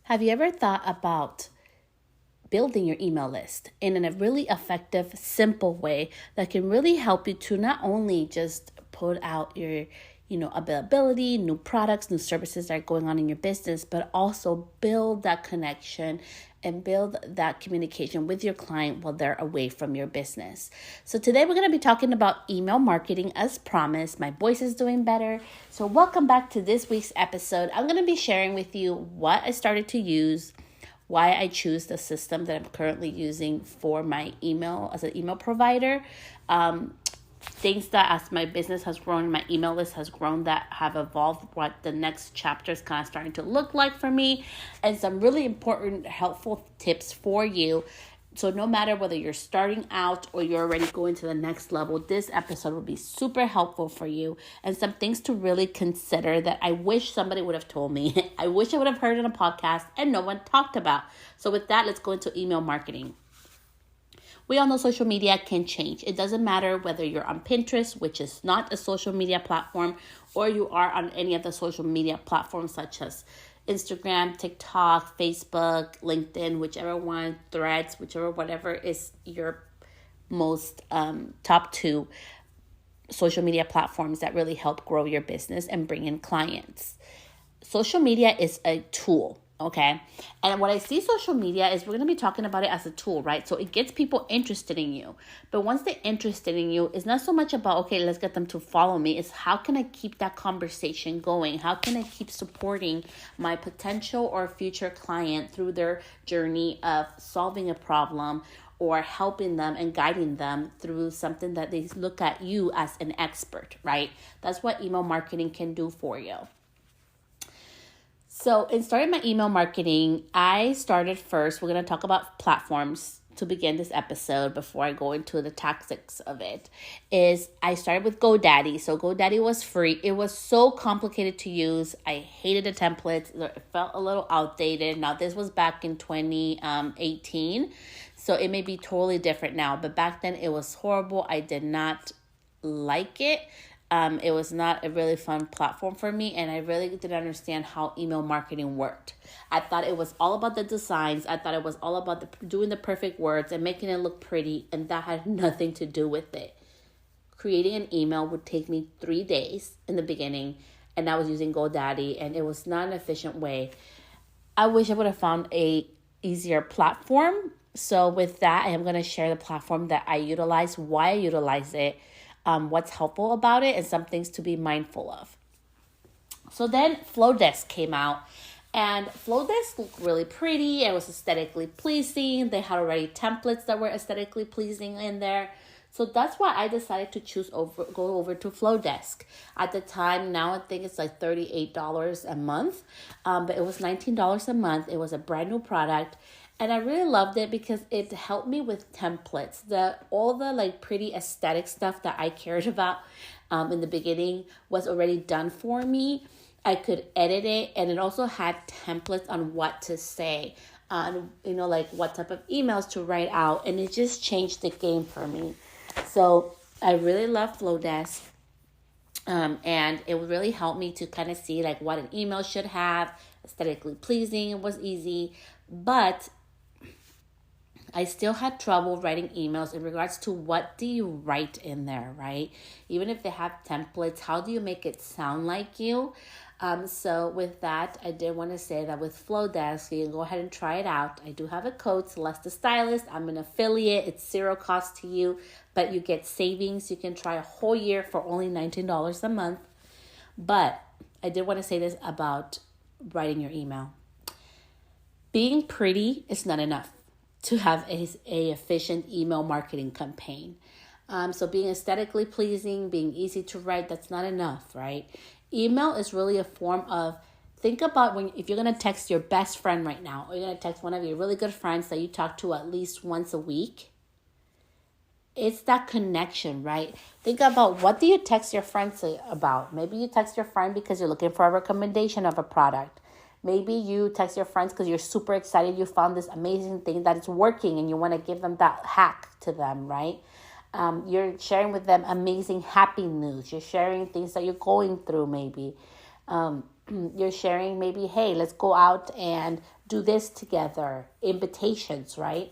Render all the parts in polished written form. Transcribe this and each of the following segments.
Have you ever thought about building your email list in a really effective, simple way that can really help you to not only just put out your availability, new products, new services that are going on in your business, but also build that connection and build that communication with your client while they're away from your business. So today we're going to be talking about email marketing as promised. My voice is doing better. So welcome back to this week's episode. I'm going to be sharing with you what I started to use, why I choose the system that I'm currently using for my email as an email provider. Things that as my business has grown, my email list has grown, that have evolved, what the next chapter is kind of starting to look like for me, and some really important, helpful tips for you. So no matter whether you're starting out or you're already going to the next level, this episode will be super helpful for you, and some things to really consider that I wish somebody would have told me. I wish I would have heard in a podcast and no one talked about. So with that, let's go into email marketing. We all know social media can change. It doesn't matter whether you're on Pinterest, which is not a social media platform, or you are on any of the social media platforms such as Instagram, TikTok, Facebook, LinkedIn, whichever one, Threads, whatever is your most top two social media platforms that really help grow your business and bring in clients. Social media is a tool. Okay. And what I see social media is we're going to be talking about it as a tool, right? So it gets people interested in you. But once they're interested in you, it's not so much about, okay, let's get them to follow me. It's how can I keep that conversation going? How can I keep supporting my potential or future client through their journey of solving a problem or helping them and guiding them through something that they look at you as an expert, right? That's what email marketing can do for you. So in starting my email marketing, I started first, we're going to talk about platforms to begin this episode before I go into the tactics of it, is I started with GoDaddy. So GoDaddy was free. It was so complicated to use. I hated the templates. It felt a little outdated. Now this was back in 2018. So it may be totally different now, but back then it was horrible. I did not like it. It was not a really fun platform for me, and I really didn't understand how email marketing worked. I thought it was all about the designs. I thought it was all about doing the perfect words and making it look pretty, and that had nothing to do with it. Creating an email would take me 3 days in the beginning, and I was using GoDaddy, and it was not an efficient way. I wish I would have found a easier platform. So with that, I am going to share the platform that I utilize, why I utilize it, what's helpful about it, and some things to be mindful of. So then Flowdesk came out, and Flowdesk looked really pretty. It was aesthetically pleasing. They had already templates that were aesthetically pleasing in there. So that's why I decided to go over to Flowdesk. At the time, now I think it's like $38 a month, but it was $19 a month. It was a brand new product. And I really loved it because it helped me with templates. All the like pretty aesthetic stuff that I cared about in the beginning was already done for me. I could edit it, and it also had templates on what to say, on like what type of emails to write out, and it just changed the game for me. So I really love Flowdesk. And it would really help me to kind of see like what an email should have, aesthetically pleasing. It was easy, but I still had trouble writing emails in regards to what do you write in there, right? Even if they have templates, how do you make it sound like you? So with that, I did want to say that with Flowdesk, you can go ahead and try it out. I do have a code, Celeste the Stylist. I'm an affiliate. It's zero cost to you, but you get savings. You can try a whole year for only $19 a month. But I did want to say this about writing your email. Being pretty is not enough to have a efficient email marketing campaign. So being aesthetically pleasing, being easy to write, that's not enough, right? Email is really a form of, think about if you're going to text your best friend right now, or you're going to text one of your really good friends that you talk to at least once a week. It's that connection, right? Think about, what do you text your friends about? Maybe you text your friend because you're looking for a recommendation of a product. Maybe you text your friends because you're super excited you found this amazing thing that is working and you want to give them that hack to them, right? You're sharing with them amazing happy news. You're sharing things that you're going through maybe. You're sharing maybe, hey, let's go out and do this together, invitations, right?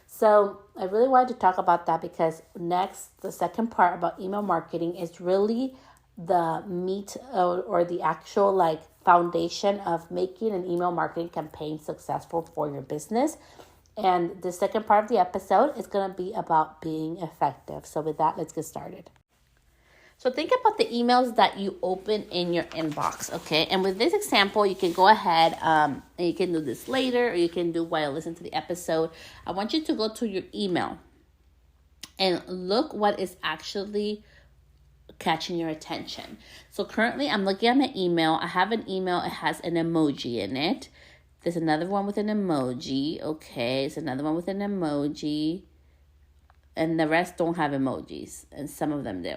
So I really wanted to talk about that because next, the second part about email marketing is really the meat or the actual like foundation of making an email marketing campaign successful for your business. And the second part of the episode is going to be about being effective. So with that, let's get started. So think about the emails that you open in your inbox, okay? And with this example, you can go ahead and you can do this later or you can do while you listen to the episode. I want you to go to your email and look what is actually catching your attention. So currently I'm looking at my email. I have an email. It has an emoji in it. There's another one with an emoji. Okay, it's another one with an emoji. And the rest don't have emojis. And some of them do.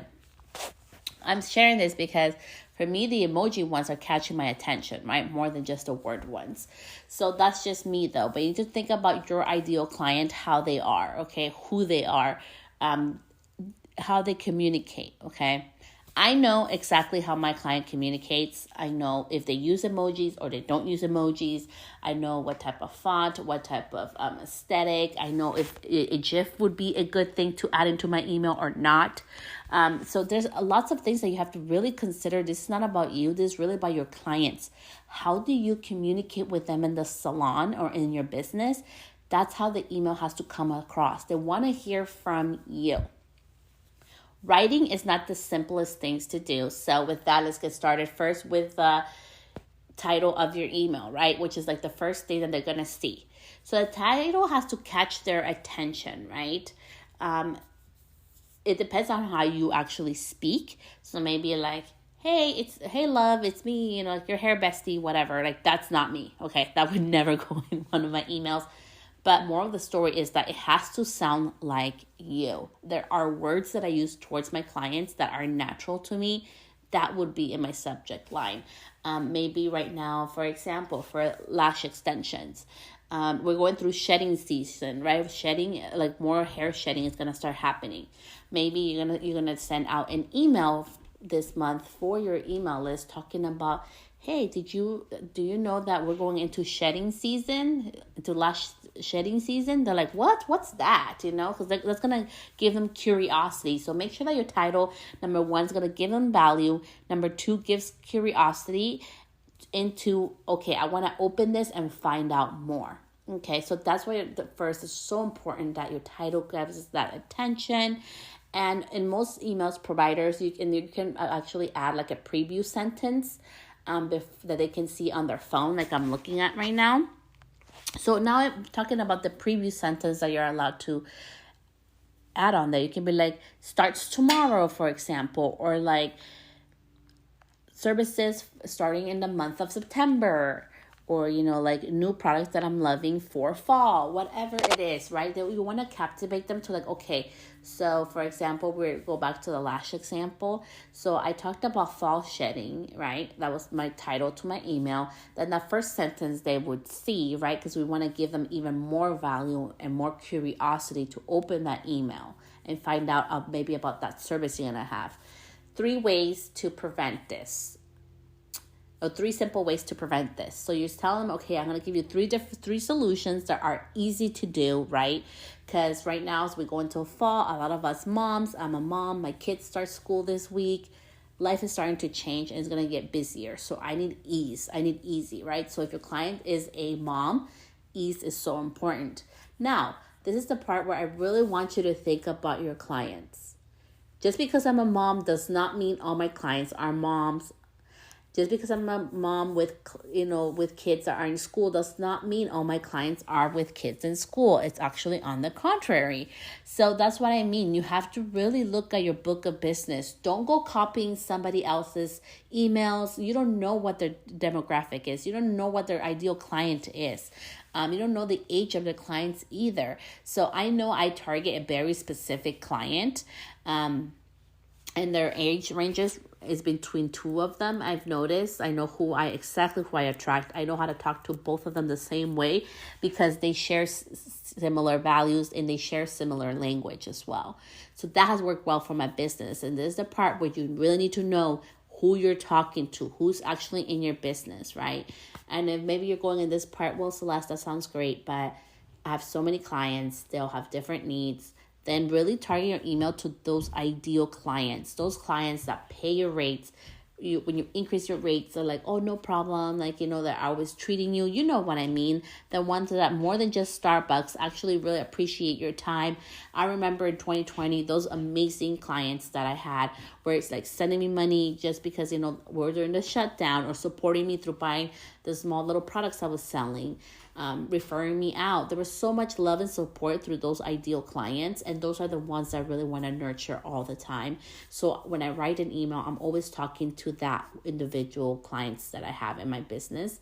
I'm sharing this because for me, the emoji ones are catching my attention, right? More than just the word ones. So that's just me though. But you need to think about your ideal client, how they are, okay? Who they are, how they communicate, okay? I know exactly how my client communicates. I know if they use emojis or they don't use emojis. I know what type of font, what type of aesthetic. I know if a GIF would be a good thing to add into my email or not. So there's lots of things that you have to really consider. This is not about you. This is really about your clients. How do you communicate with them in the salon or in your business? That's how the email has to come across. They want to hear from you. Writing is not the simplest things to do. So with that, let's get started first with the title of your email, right? Which is like the first thing that they're going to see. So the title has to catch their attention, right? It depends on how you actually speak. So maybe like, hey love, it's me, like your hair bestie, whatever. Like that's not me. Okay. That would never go in one of my emails. But more of the story is that it has to sound like you. There are words that I use towards my clients that are natural to me. That would be in my subject line. Maybe right now, for example, for lash extensions, we're going through shedding season, right? Shedding, like more hair shedding is gonna start happening. Maybe you're gonna send out an email this month for your email list talking about, hey, do you know that we're going into shedding season, into lash shedding season? They're like, what's that? Because that's going to give them curiosity. So make sure that your title, number one, is going to give them value. Number two, gives curiosity into, okay, I want to open this and find out more. Okay, so that's why the first is so important that your title gives that attention. And in most emails providers, you can actually add like a preview sentence that they can see on their phone, like I'm looking at right now. So now I'm talking about the preview sentence that you're allowed to add on there. You can be like, starts tomorrow, for example, or like services starting in the month of September, or, like new products that I'm loving for fall, whatever it is, right? That you want to captivate them to like, okay, so for example, we go back to the lash example. So I talked about fall shedding, right? That was my title to my email. Then the first sentence they would see, right? Because we want to give them even more value and more curiosity to open that email and find out maybe about that service you're going to have. 3 ways to prevent this. 3 simple ways to prevent this. So you tell them, okay, I'm going to give you 3 solutions that are easy to do, right? Because right now, as we go into fall, a lot of us moms, I'm a mom, my kids start school this week. Life is starting to change and it's going to get busier. So I need ease. I need easy, right? So if your client is a mom, ease is so important. Now, this is the part where I really want you to think about your clients. Just because I'm a mom does not mean all my clients are moms. Just because I'm a mom with kids that are in school does not mean all my clients are with kids in school. It's actually on the contrary. So that's what I mean. You have to really look at your book of business. Don't go copying somebody else's emails. You don't know what their demographic is. You don't know what their ideal client is. You don't know the age of the clients either. So I know I target a very specific client, and their age ranges is between 2 of them. I've noticed. I know exactly who I attract. I know how to talk to both of them the same way because they share similar values and they share similar language as well. So that has worked well for my business. And this is the part where you really need to know who you're talking to, who's actually in your business, right? And if maybe you're going in this part, well, Celeste, that sounds great, but I have so many clients, they'll have different needs. Then really target your email to those ideal clients, those clients that pay your rates. When you increase your rates, they're like, oh, no problem. Like, they're always treating you. You know what I mean? The ones that more than just Starbucks actually really appreciate your time. I remember in 2020, those amazing clients that I had where it's like sending me money just because, we're during the shutdown, or supporting me through buying the small little products I was selling. Referring me out. There was so much love and support through those ideal clients, and those are the ones that I really want to nurture all the time. So when I write an email, I'm always talking to that individual clients that I have in my business.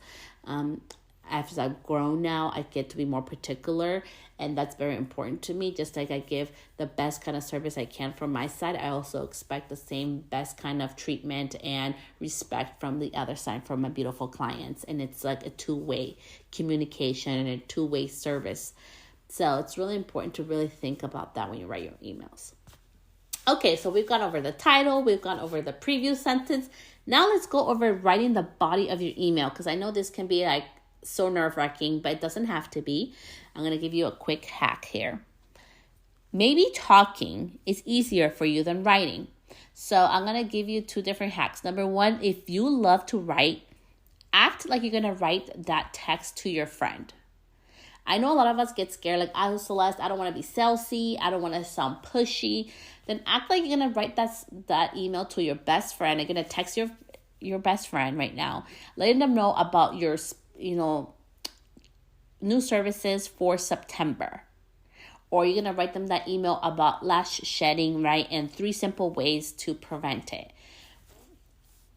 As I've grown now, I get to be more particular, and that's very important to me. Just like I give the best kind of service I can from my side, I also expect the same best kind of treatment and respect from the other side, from my beautiful clients. And it's like a two-way communication and a two-way service. So it's really important to really think about that when you write your emails. Okay, so we've gone over the title, we've gone over the preview sentence. Now let's go over writing the body of your email, because I know this can be like so nerve-wracking, but it doesn't have to be. I'm going to give you a quick hack here. Maybe talking is easier for you than writing. So I'm going to give you 2 different hacks. Number 1, if you love to write, act like you're going to write that text to your friend. I know a lot of us get scared, like, oh, Celeste, I don't want to be salesy, I don't want to sound pushy. Then act like you're going to write that email to your best friend. You're going to text your best friend right now, letting them know about your new services for September. Or you're going to write them that email about lash shedding, right? And 3 simple ways to prevent it.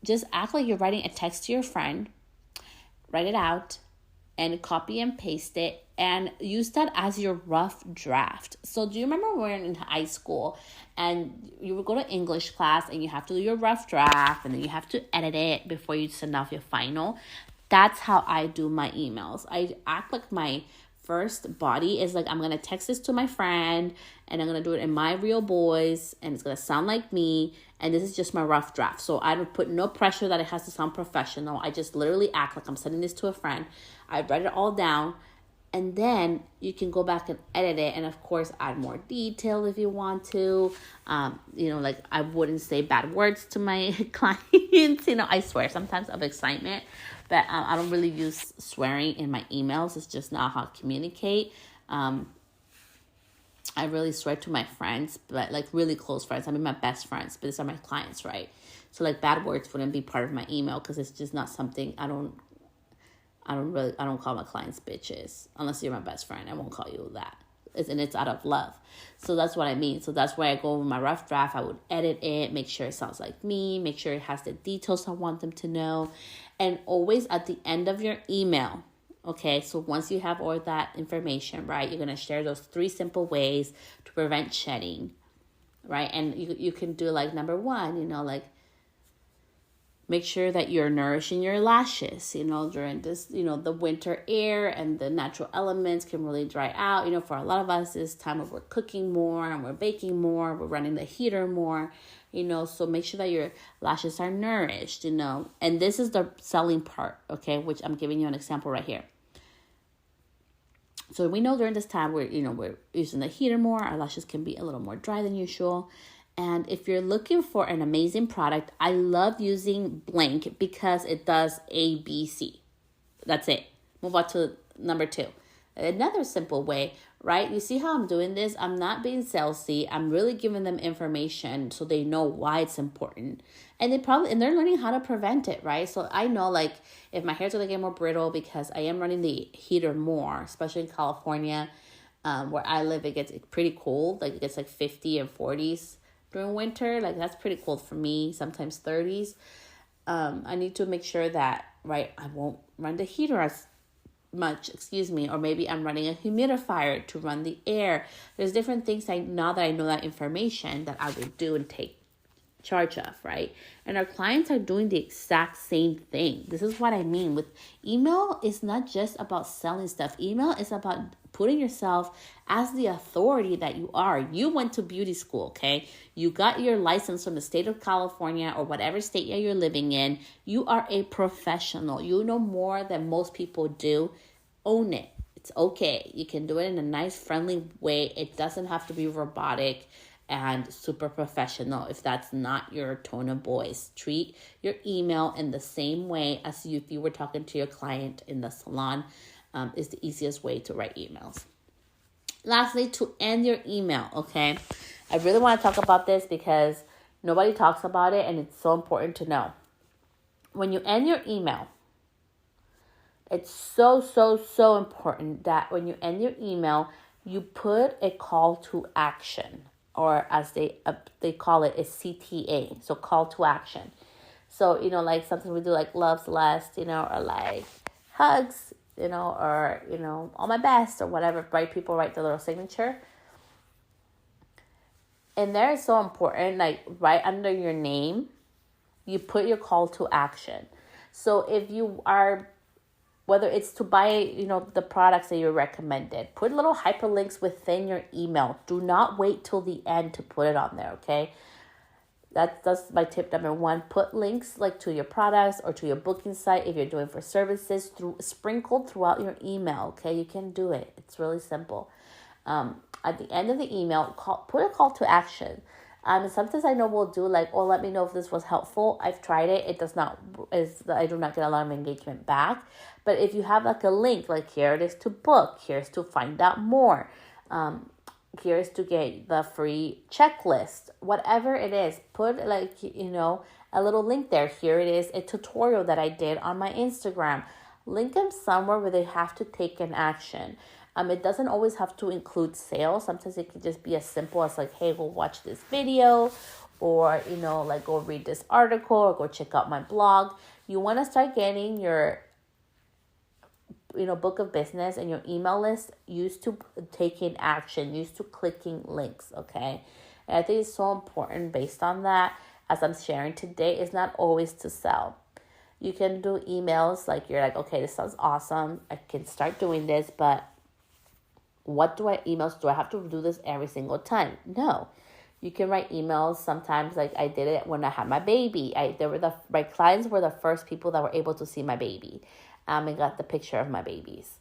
Just act like you're writing a text to your friend. Write it out and copy and paste it, and use that as your rough draft. So do you remember when we were in high school and you would go to English class and you have to do your rough draft and then you have to edit it before you send off your final? That's how I do my emails. I act like my first body is like, I'm going to text this to my friend and I'm going to do it in my real voice and it's going to sound like me. And this is just my rough draft. So I don't put no pressure that it has to sound professional. I just literally act like I'm sending this to a friend. I write it all down. And then you can go back and edit it. And of course, add more detail if you want to. Like I wouldn't say bad words to my clients. I swear sometimes of excitement. But I don't really use swearing in my emails. It's just not how I communicate. I really swear to my friends, but like really close friends. I mean, my best friends, but these are my clients, right? So like bad words wouldn't be part of my email because it's just not something I don't call my clients bitches unless you're my best friend. I won't call you that. It's out of love. So that's what I mean. So that's where I go over my rough draft. I would edit it, make sure it sounds like me, make sure it has the details I want them to know. And always at the end of your email, okay, so once you have all that information, right, you're going to share those 3 simple ways to prevent shedding, right? And you can do like number 1, like make sure that you're nourishing your lashes, during this, the winter air and the natural elements can really dry out. For a lot of us, this time of we're cooking more and we're baking more, we're running the heater more, so make sure that your lashes are nourished, and this is the selling part, okay, which I'm giving you an example right here. So we know during this time we're using the heater more, our lashes can be a little more dry than usual. And if you're looking for an amazing product, I love using Blank because it does A, B, C. That's it. Move on to number 2. Another simple way, right? You see how I'm doing this? I'm not being salesy. I'm really giving them information so they know why it's important. And they're learning how to prevent it, right? So I know like if my hair's going to get more brittle because I am running the heater more, especially in California, where I live, it gets pretty cold. Like it gets like 50 and 40s. During winter, like that's pretty cold for me, sometimes 30s. I need to make sure that, right, I won't run the heater as much, or maybe I'm running a humidifier to run the air. There's different things now that I know that information that I will do and take charge of, right? And our clients are doing the exact same thing. This is what I mean with email. Is not just about selling stuff. Email is about putting yourself as the authority that you are. You went to beauty school, okay? You got your license from the state of California or whatever state you're living in. You are a professional. You know more than most people do. Own it. It's okay. You can do it in a nice, friendly way. It doesn't have to be robotic and super professional if that's not your tone of voice. Treat your email in the same way as if you were talking to your client in the salon. Is the easiest way to write emails. Lastly, to end your email, okay? I really want to talk about this because nobody talks about it and it's so important to know. When you end your email, it's so important that when you end your email, you put a call to action, or as they call it, a CTA, so call to action. So, like something we do like love Celeste, or like hugs, or, all my best or whatever, right? People write their little signature. And there is so important, like right under your name, you put your call to action. So if you are, whether it's to buy, the products that you recommended, put little hyperlinks within your email. Do not wait till the end to put it on there, okay? That's my tip number one. Put links like to your products or to your booking site if you're doing for services sprinkled throughout your email, okay? You can do it. It's really simple. At the end of the email, put a call to action. Sometimes I know we'll do like, oh, let me know if this was helpful. I've tried it. I do not get a lot of engagement back. But if you have like a link, like here it is to book, here's to find out more, here's to get the free checklist, whatever it is, put like, a little link there. Here it is, a tutorial that I did on my Instagram. Link them somewhere where they have to take an action. It doesn't always have to include sales. Sometimes it can just be as simple as like, hey, go watch this video, or, like go read this article, or go check out my blog. You want to start getting your, book of business and your email list used to taking action, used to clicking links, okay? And I think it's so important based on that, as I'm sharing today, it's not always to sell. You can do emails like you're like, okay, this sounds awesome. I can start doing this, but what emails do I have to do this every single time? No. You can write emails sometimes, like I did it when I had my baby. My clients were the first people that were able to see my baby. And got the picture of my babies.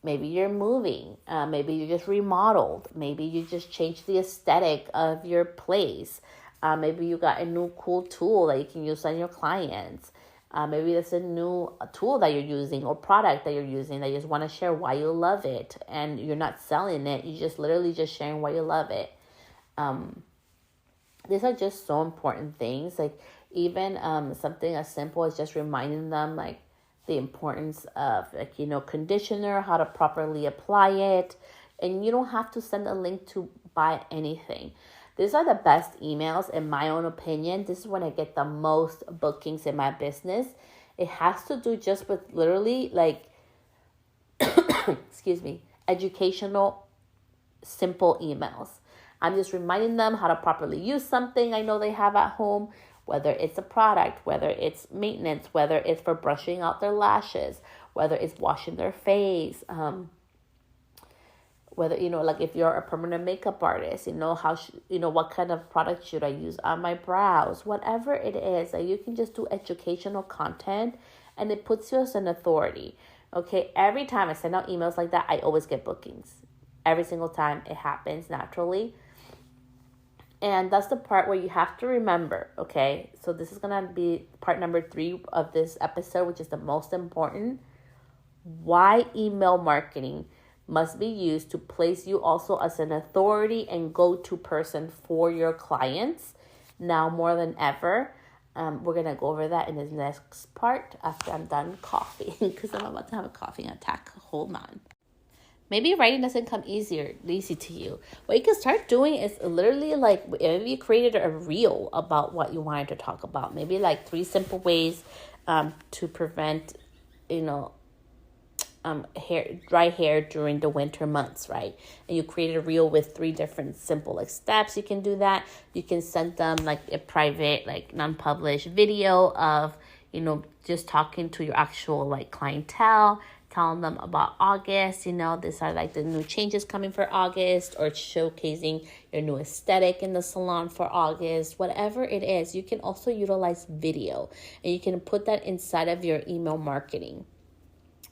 Maybe you're moving. Maybe you just remodeled. Maybe you just changed the aesthetic of your place. Maybe you got a new cool tool that you can use on your clients. Maybe there's a new tool that you're using or product that you're using that you just want to share why you love it. And you're not selling it. You're just literally just sharing why you love it. These are just so important things. Like even something as simple as just reminding them like the importance of like, conditioner, how to properly apply it. And you don't have to send a link to buy anything. These are the best emails, in my own opinion. This is when I get the most bookings in my business. It has to do just with literally like, educational, simple emails. I'm just reminding them how to properly use something I know they have at home, whether it's a product, whether it's maintenance, whether it's for brushing out their lashes, whether it's washing their face, whether, like if you're a permanent makeup artist, what kind of product should I use on my brows, whatever it is, like you can just do educational content and it puts you as an authority. Okay, every time I send out emails like that, I always get bookings. Every single time it happens naturally. And that's the part where you have to remember, okay? So this is going to be part number 3 of this episode, which is the most important. Why email marketing must be used to place you also as an authority and go-to person for your clients now more than ever. We're going to go over that in this next part after I'm done coughing because I'm about to have a coughing attack. Hold on. Maybe writing doesn't come easy to you. What you can start doing is literally like, maybe you created a reel about what you wanted to talk about. Maybe like 3 simple ways to prevent, dry hair during the winter months, right? And you create a reel with 3 different simple like steps. You can do that. You can send them like a private, like non-published video of, just talking to your actual like clientele, telling them about August, these are like the new changes coming for August, or showcasing your new aesthetic in the salon for August, whatever it is. You can also utilize video, and you can put that inside of your email marketing.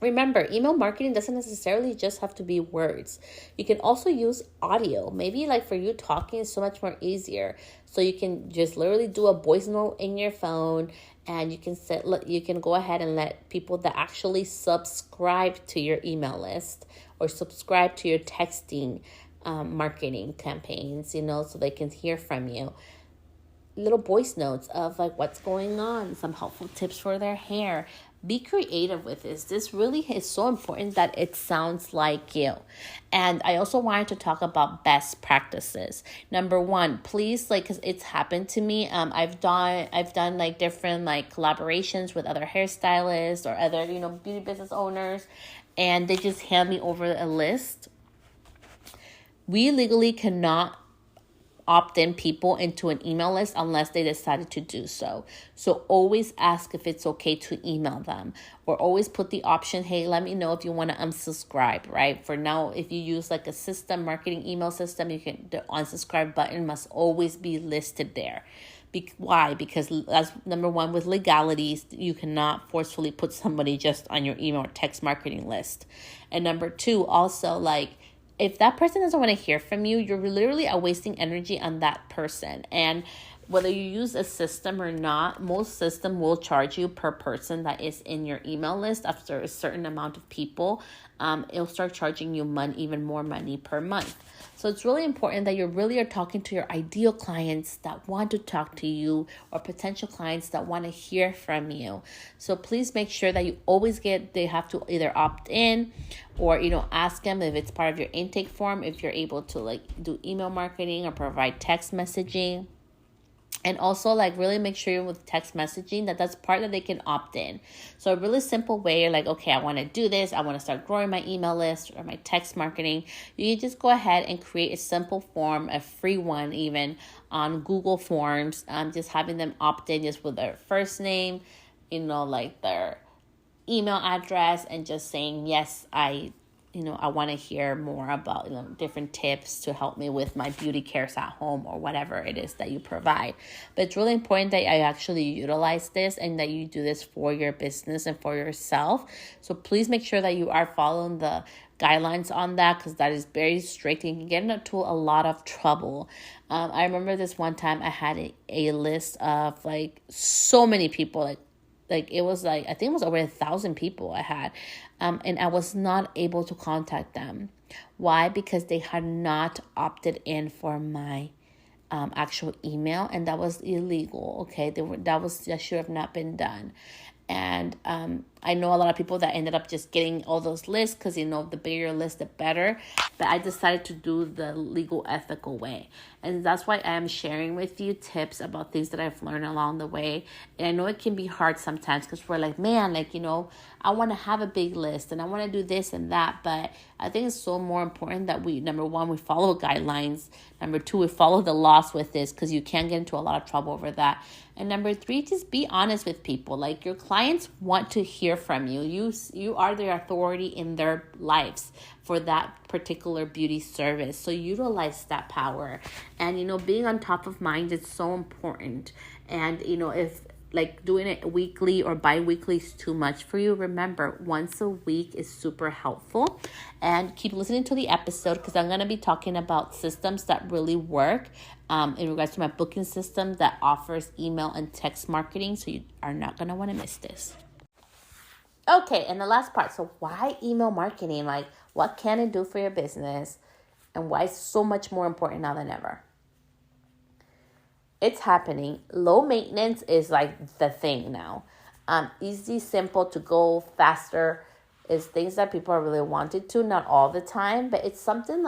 Remember, email marketing doesn't necessarily just have to be words. You can also use audio. Maybe like for you, talking is so much more easier. So you can just literally do a voice note in your phone, and you can go ahead and let people that actually subscribe to your email list or subscribe to your texting marketing campaigns, so they can hear from you. Little voice notes of like what's going on, some helpful tips for their hair. Be creative with this. This really is so important that it sounds like you. And I also wanted to talk about best practices. Number 1, please, because it's happened to me. I've done like different like collaborations with other hairstylists or other, beauty business owners, and they just hand me over a list. We legally cannot opt-in people into an email list unless they decided to do so. So always ask if it's okay to email them, or always put the option, hey, let me know if you want to unsubscribe, right? For now, if you use like a system, marketing email system, the unsubscribe button must always be listed there. Why? Because as number 1, with legalities, you cannot forcefully put somebody just on your email or text marketing list. And number 2, also if that person doesn't want to hear from you, you're literally wasting energy on that person. And whether you use a system or not, most system will charge you per person that is in your email list. After a certain amount of people, it'll start charging you even more money per month. So it's really important that you really are talking to your ideal clients that want to talk to you, or potential clients that want to hear from you. So please make sure that you always they have to either opt in, or, ask them if it's part of your intake form, if you're able to do email marketing or provide text messaging. And also really make sure with text messaging that's part that they can opt in. So a really simple way, you're like, okay, I want to do this. I want to start growing my email list or my text marketing. You can just go ahead and create a simple form, a free one even, on Google Forms. Just having them opt in just with their first name, their email address, and just saying, yes, I want to hear more about, different tips to help me with my beauty cares at home, or whatever it is that you provide. But it's really important that I actually utilize this, and that you do this for your business and for yourself. So please make sure that you are following the guidelines on that, because that is very strict and can get into a lot of trouble. I remember this one time I had a list of so many people, it was I think it was over 1,000 people I had. And I was not able to contact them. Why? Because they had not opted in for my actual email, and that was illegal. Okay, that should have not been done. And I know a lot of people that ended up just getting all those lists, because the bigger your list, the better. But I decided to do the legal, ethical way. And that's why I am sharing with you tips about things that I've learned along the way. And I know it can be hard sometimes, because we're like, man, I want to have a big list and I want to do this and that. But I think it's so more important that number 1, we follow guidelines. Number 2, we follow the laws with this, because you can get into a lot of trouble over that. And number 3, just be honest with people. Your clients want to hear from you. You are the authority in their lives for that particular beauty service. So utilize that power. And, being on top of mind is so important. And, if doing it weekly or bi-weekly is too much for you, remember, once a week is super helpful. And keep listening to the episode, because I'm going to be talking about systems that really work in regards to my booking system that offers email and text marketing. So you are not going to want to miss this. Okay, and the last part. So why email marketing? What can it do for your business? And why it's so much more important now than ever? It's happening. Low maintenance is the thing now. Easy, simple to go, faster is things that people are really wanted to. Not all the time, but it's something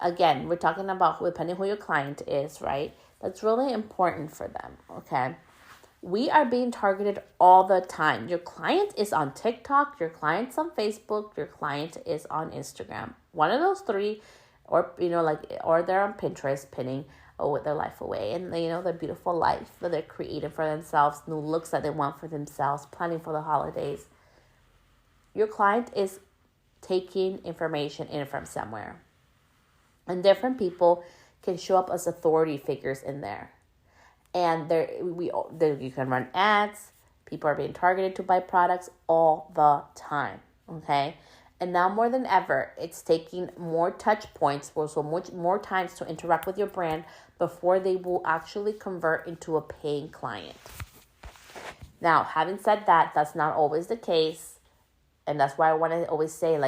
again, we're talking about depending who your client is, right? That's really important for them, okay? We are being targeted all the time. Your client is on TikTok, your client's on Facebook, your client is on Instagram. One of those three, or or they're on Pinterest pinning with their life away, and their beautiful life that they're creating for themselves, new looks that they want for themselves, planning for the holidays. Your client is taking information in from somewhere, and different people can show up as authority figures in there. And you can run ads. People are being targeted to buy products all the time. Okay. And now more than ever, it's taking more touch points, or so much more times to interact with your brand before they will actually convert into a paying client. Now, having said that, that's not always the case. And that's why I want to always say,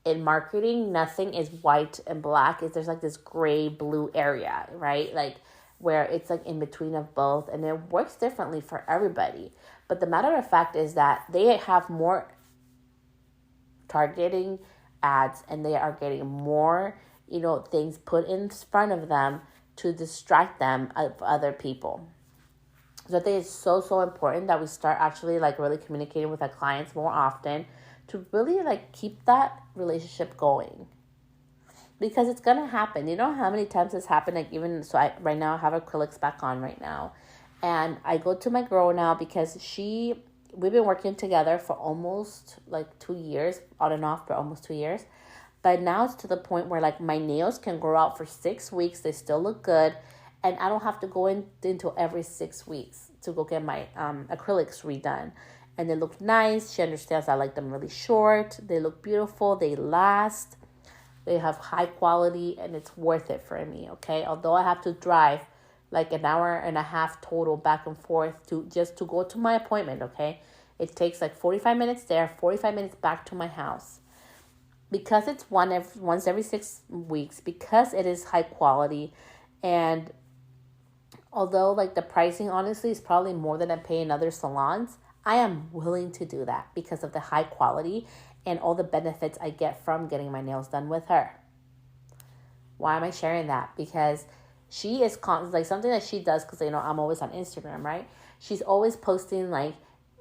in marketing, nothing is white and black. There's this gray, blue area, right? Where it's in between of both, and it works differently for everybody. But the matter of fact is that they have more targeting ads, and they are getting more, things put in front of them to distract them of other people. So I think it's so, so important that we start actually really communicating with our clients more often to really keep that relationship going. Because it's going to happen. You know how many times it's happened? Right now I have acrylics back on right now. And I go to my girl now because we've been working together for almost 2 years, on and off for almost 2 years. But now it's to the point where my nails can grow out for 6 weeks. They still look good. And I don't have to go into every 6 weeks to go get my acrylics redone. And they look nice. She understands I like them really short. They look beautiful. They last. They have high quality, and it's worth it for me, okay? Although I have to drive an hour and a half total back and forth to go to my appointment, okay? It takes 45 minutes there, 45 minutes back to my house. Because it's once every 6 weeks, because it is high quality, and although the pricing honestly is probably more than I pay in other salons, I am willing to do that because of the high quality and all the benefits I get from getting my nails done with her. Why am I sharing that? Because she is something that she does, because I'm always on Instagram, right? She's always posting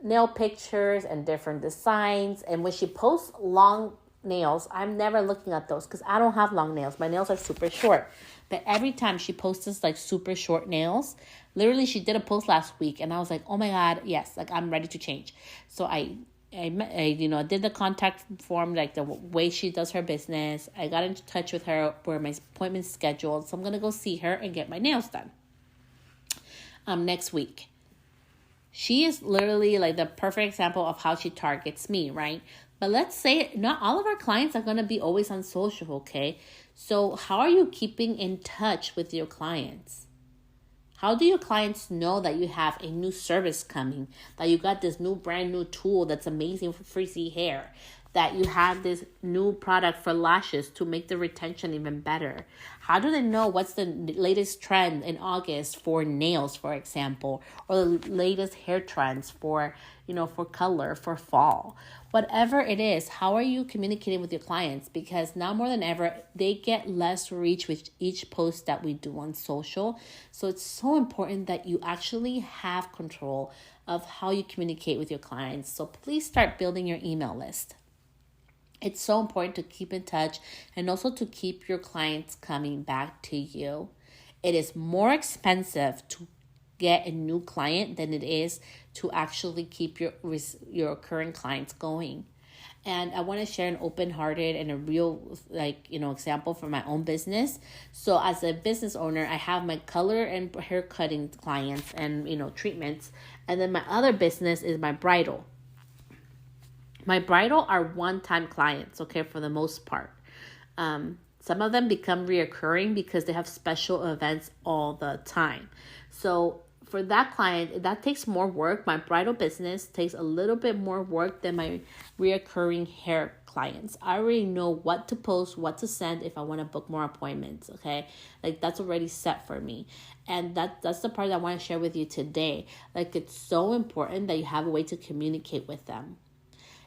nail pictures and different designs. And when she posts long nails, I'm never looking at those because I don't have long nails. My nails are super short. But every time she posts this super short nails, literally she did a post last week, and I was like, oh my God, yes, I'm ready to change. So I did the contact form, the way she does her business. I got into touch with her where my appointment's scheduled. So I'm going to go see her and get my nails done next week. She is literally the perfect example of how she targets me, right? But let's say not all of our clients are going to be always on social, okay? So how are you keeping in touch with your clients? How do your clients know that you have a new service coming, that you got this new brand new tool that's amazing for frizzy hair, that you have this new product for lashes to make the retention even better? How do they know what's the latest trend in August for nails, for example, or the latest hair trends for color, for fall? Whatever it is, how are you communicating with your clients? Because now more than ever, they get less reach with each post that we do on social. So it's so important that you actually have control of how you communicate with your clients. So please start building your email list. It's so important to keep in touch and also to keep your clients coming back to you. It is more expensive to get a new client than it is to actually keep your current clients going. And I want to share an open-hearted and a real example from my own business. So as a business owner, I have my color and hair cutting clients and treatments, and then my other business is my bridal. My bridal are one-time clients, okay, for the most part. Some of them become reoccurring because they have special events all the time. So for that client, that takes more work. My bridal business takes a little bit more work than my reoccurring hair clients. I already know what to post, what to send if I want to book more appointments, okay? That's already set for me. And that's the part that I want to share with you today. It's so important that you have a way to communicate with them.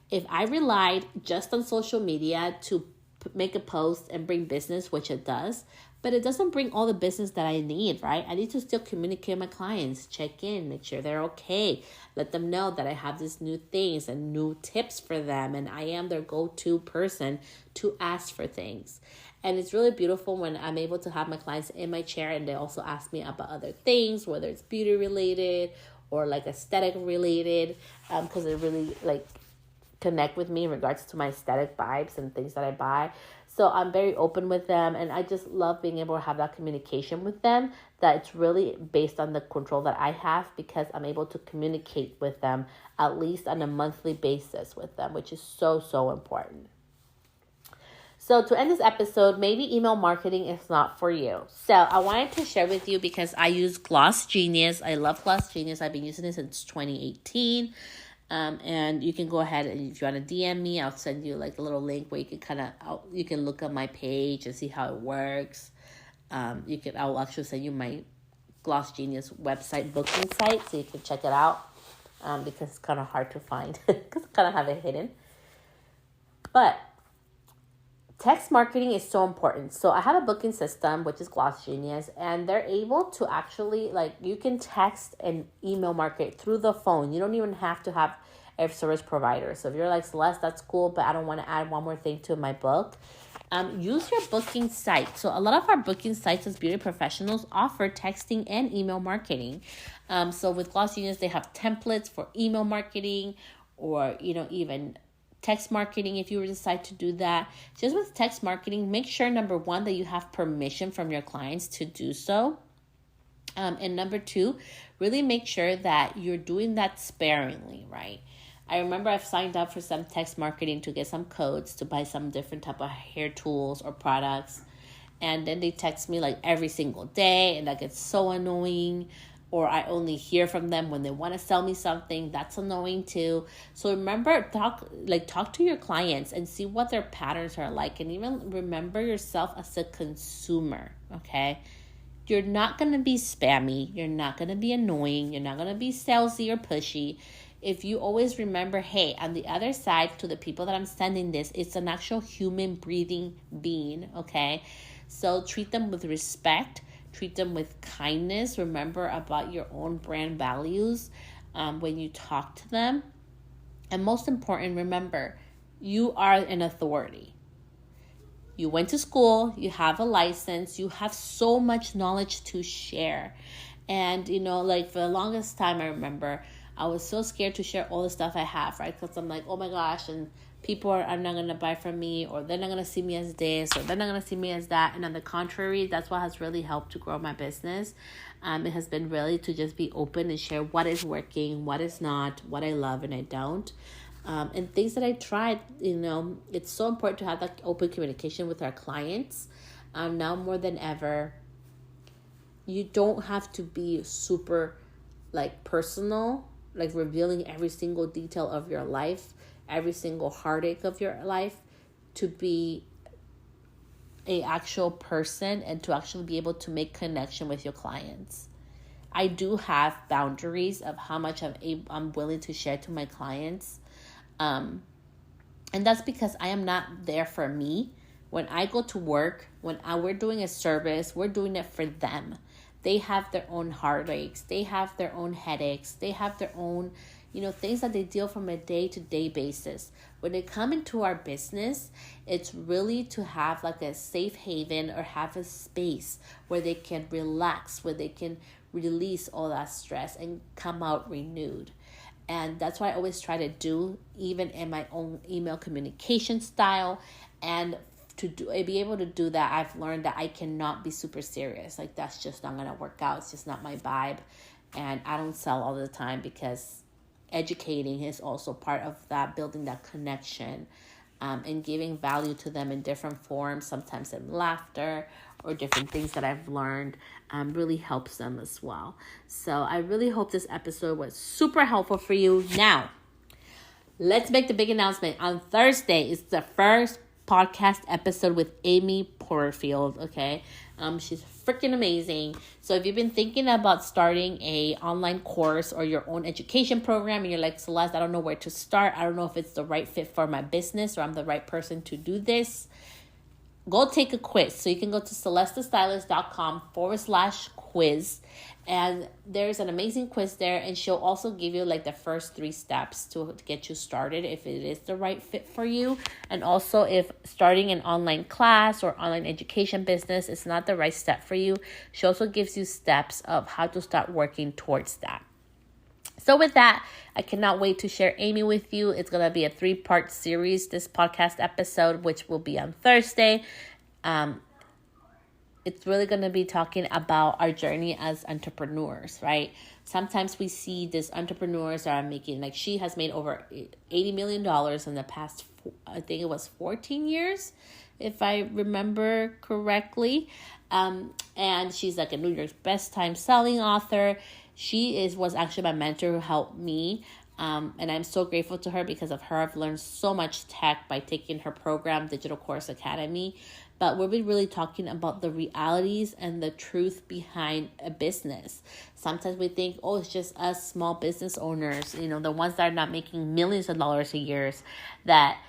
If I relied just on social media to make a post and bring business, which it does, but it doesn't bring all the business that I need, right? I need to still communicate with my clients, check in, make sure they're okay, let them know that I have these new things and new tips for them, and I am their go-to person to ask for things. And it's really beautiful when I'm able to have my clients in my chair and they also ask me about other things, whether it's beauty related or like aesthetic related, because it really like connect with me in regards to my aesthetic vibes and things that I buy. So I'm very open with them, and I just love being able to have that communication with them, that it's really based on the control that I have, because I'm able to communicate with them at least on a monthly basis with them, which is so, so important. So to end this episode, maybe email marketing is not for you. So I wanted to share with you because I use Gloss Genius. I love Gloss Genius. I've been using it since 2018. And you can go ahead and if you want to DM me, I'll send you like a little link where you can you can look at my page and see how it works. I'll actually send you my Gloss Genius website booking site so you can check it out. Because it's kind of hard to find because I kind of have it hidden. But text marketing is so important. So I have a booking system, which is Gloss Genius, and they're able to actually, like, you can text and email market through the phone. You don't even have to have a service provider. So if you're like, Celeste, that's cool, but I don't want to add one more thing to my book. Use your booking site. So a lot of our booking sites as beauty professionals offer texting and email marketing. So with Gloss Genius, they have templates for email marketing or, even text marketing if you decide to do that. Just with text marketing, make sure, number one, that you have permission from your clients to do so. And number two, really make sure that you're doing that sparingly, right? I remember I've signed up for some text marketing to get some codes to buy some different type of hair tools or products. And then they text me like every single day, and that gets so annoying. Or I only hear from them when they want to sell me something. That's annoying too. So remember, talk to your clients and see what their patterns are like. And even remember yourself as a consumer, okay? You're not going to be spammy. You're not going to be annoying. You're not going to be salesy or pushy. If you always remember, hey, on the other side, to the people that I'm sending this, it's an actual human breathing being, okay? So treat them with respect. Treat them with kindness. Remember about your own brand values when you talk to them. And most important, remember, you are an authority. You went to school, you have a license, you have so much knowledge to share. And, for the longest time, I remember I was so scared to share all the stuff I have, right? Because I'm like, oh my gosh, and people are not going to buy from me, or they're not going to see me as this, or they're not going to see me as that. And on the contrary, that's what has really helped to grow my business. It has been really to just be open and share what is working, what is not, what I love and I don't. And things that I tried, it's so important to have that open communication with our clients. Now more than ever, you don't have to be super personal, revealing every single detail of your life, every single heartache of your life, to be a actual person and to actually be able to make connection with your clients. I do have boundaries of how much I'm willing to share to my clients. And that's because I am not there for me. When I go to work, when we're doing a service, we're doing it for them. They have their own heartaches. They have their own headaches. They have their own, things that they deal from a day-to-day basis. When they come into our business, it's really to have a safe haven or have a space where they can relax, where they can release all that stress and come out renewed. And that's what I always try to do, even in my own email communication style. And to be able to do that, I've learned that I cannot be super serious. That's just not going to work out. It's just not my vibe. And I don't sell all the time, because educating is also part of that, building that connection, and giving value to them in different forms, sometimes in laughter or different things that I've learned, really helps them as well. So I really hope this episode was super helpful for you. Now, let's make the big announcement. On Thursday is the first podcast episode with Amy Porterfield, okay? She's freaking amazing. So if you've been thinking about starting a online course or your own education program, and you're like, Celeste, I don't know where to start. I don't know if it's the right fit for my business, or I'm the right person to do this. go take a quiz. So you can go to celestastylist.com/quiz. And there's an amazing quiz there. And she'll also give you like the first 3 steps to get you started if it is the right fit for you. And also if starting an online class or online education business is not the right step for you, she also gives you steps of how to start working towards that. So with that, I cannot wait to share Amy with you. It's going to be a 3-part series, this podcast episode, which will be on Thursday. It's really going to be talking about our journey as entrepreneurs, right? Sometimes we see these entrepreneurs that are making, like she has made over $80 million in the past, I think it was 14 years, if I remember correctly. And she's like a New York best-time selling author. She was actually my mentor who helped me. And I'm so grateful to her. Because of her, I've learned so much tech by taking her program, Digital Course Academy. But we'll be really talking about the realities and the truth behind a business. Sometimes we think, oh, it's just us small business owners, the ones that are not making millions of dollars a year, that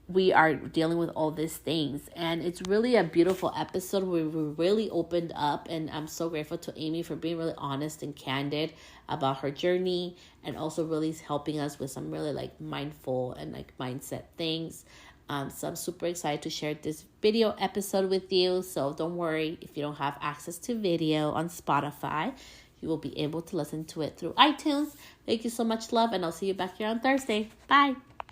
we are dealing with all these things. And it's really a beautiful episode where we really opened up, and I'm so grateful to Amy for being really honest and candid about her journey, and also really helping us with some really like mindful and like mindset things. So I'm super excited to share this video episode with you. So don't worry if you don't have access to video on Spotify. You will be able to listen to it through iTunes. Thank you so much, love, and I'll see you back here on Thursday. Bye.